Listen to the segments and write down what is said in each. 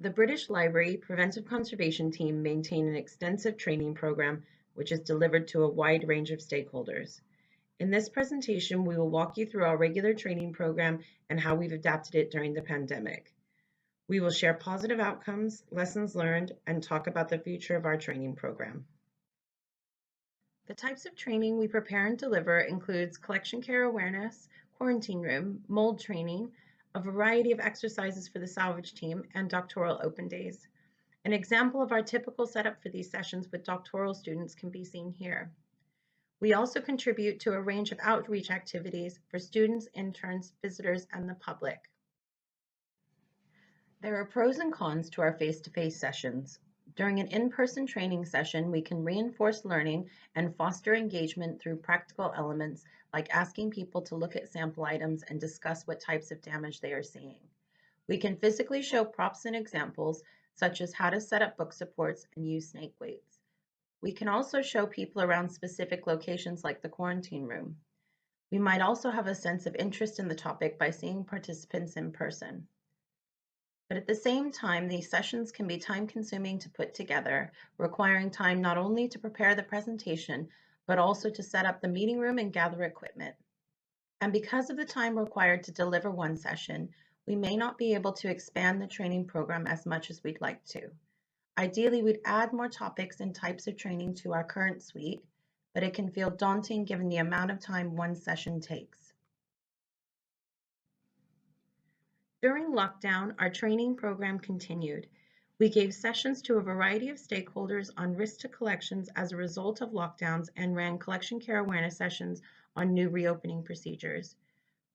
The British Library Preventive Conservation team maintain an extensive training program which is delivered to a wide range of stakeholders. In this presentation, we will walk you through our regular training program and how we've adapted it during the pandemic. We will share positive outcomes, lessons learned, and talk about the future of our training program. The types of training we prepare and deliver includes collection care awareness, quarantine room, mold training, a variety of exercises for the salvage team, and doctoral open days. An example of our typical setup for these sessions with doctoral students can be seen here. We also contribute to a range of outreach activities for students, interns, visitors, and the public. There are pros and cons to our face-to-face sessions. During an in-person training session, we can reinforce learning and foster engagement through practical elements like asking people to look at sample items and discuss what types of damage they are seeing. We can physically show props and examples, such as how to set up book supports and use snake weights. We can also show people around specific locations like the quarantine room. We might also have a sense of interest in the topic by seeing participants in person. But at the same time, these sessions can be time-consuming to put together, requiring time not only to prepare the presentation, but also to set up the meeting room and gather equipment. And because of the time required to deliver one session, we may not be able to expand the training program as much as we'd like to. Ideally, we'd add more topics and types of training to our current suite, but it can feel daunting given the amount of time one session takes. During lockdown, our training program continued. We gave sessions to a variety of stakeholders on risk to collections as a result of lockdowns and ran collection care awareness sessions on new reopening procedures.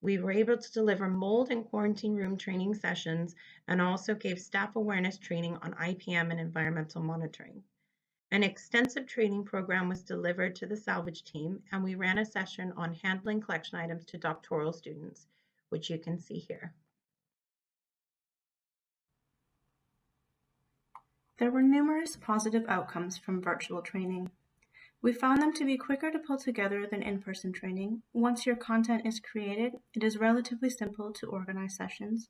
We were able to deliver mold and quarantine room training sessions and also gave staff awareness training on IPM and environmental monitoring. An extensive training program was delivered to the salvage team, and we ran a session on handling collection items to doctoral students, which you can see here. There were numerous positive outcomes from virtual training. We found them to be quicker to pull together than in-person training. Once your content is created, it is relatively simple to organize sessions,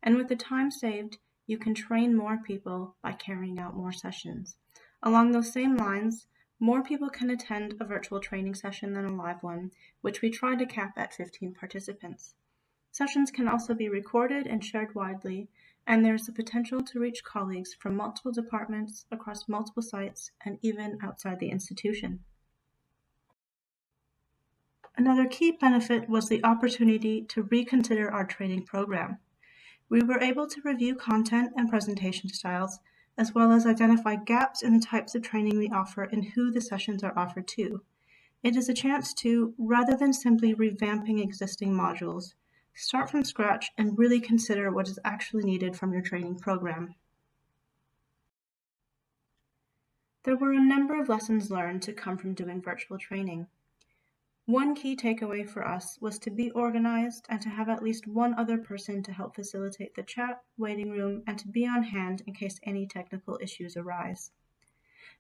and with the time saved, you can train more people by carrying out more sessions. Along those same lines, more people can attend a virtual training session than a live one, which we try to cap at 15 participants. Sessions can also be recorded and shared widely, and there is the potential to reach colleagues from multiple departments across multiple sites and even outside the institution. Another key benefit was the opportunity to reconsider our training program. We were able to review content and presentation styles, as well as identify gaps in the types of training we offer and who the sessions are offered to. It is a chance to, rather than simply revamping existing modules, start from scratch and really consider what is actually needed from your training program. There were a number of lessons learned to come from doing virtual training. One key takeaway for us was to be organized and to have at least one other person to help facilitate the chat, waiting room, and to be on hand in case any technical issues arise.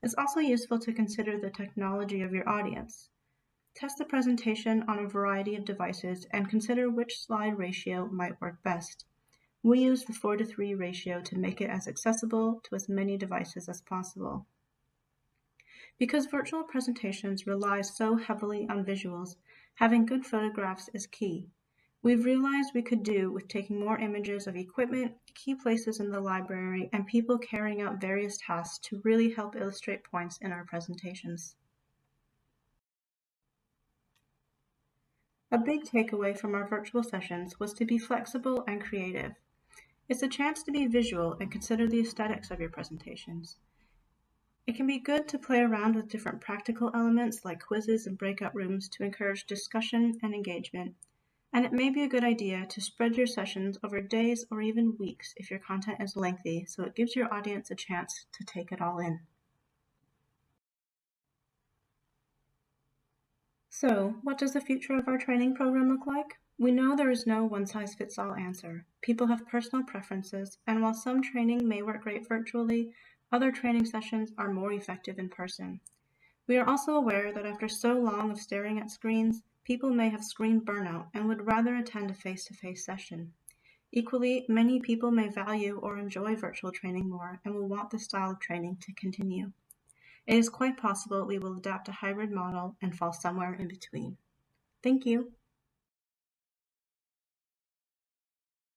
It's also useful to consider the technology of your audience. Test the presentation on a variety of devices and consider which slide ratio might work best. We use the 4:3 ratio to make it as accessible to as many devices as possible. Because virtual presentations rely so heavily on visuals, having good photographs is key. We've realized we could do with taking more images of equipment, key places in the library, and people carrying out various tasks to really help illustrate points in our presentations. A big takeaway from our virtual sessions was to be flexible and creative. It's a chance to be visual and consider the aesthetics of your presentations. It can be good to play around with different practical elements like quizzes and breakout rooms to encourage discussion and engagement. And it may be a good idea to spread your sessions over days or even weeks if your content is lengthy, so it gives your audience a chance to take it all in. So, what does the future of our training program look like? We know there is no one-size-fits-all answer. People have personal preferences, and while some training may work great virtually, other training sessions are more effective in person. We are also aware that after so long of staring at screens, people may have screen burnout and would rather attend a face-to-face session. Equally, many people may value or enjoy virtual training more and will want this style of training to continue. It is quite possible we will adapt a hybrid model and fall somewhere in between. Thank you.